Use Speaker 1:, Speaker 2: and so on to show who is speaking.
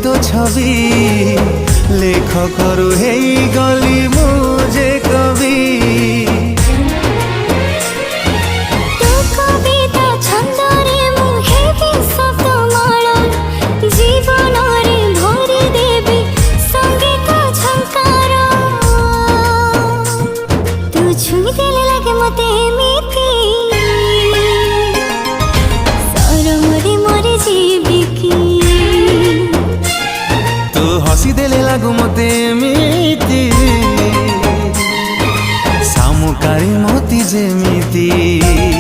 Speaker 1: तो छवि लेखकरू हे गली मुझे कवि। हसी देले लागू मते एमिति सामुकारी मोती जेमिति।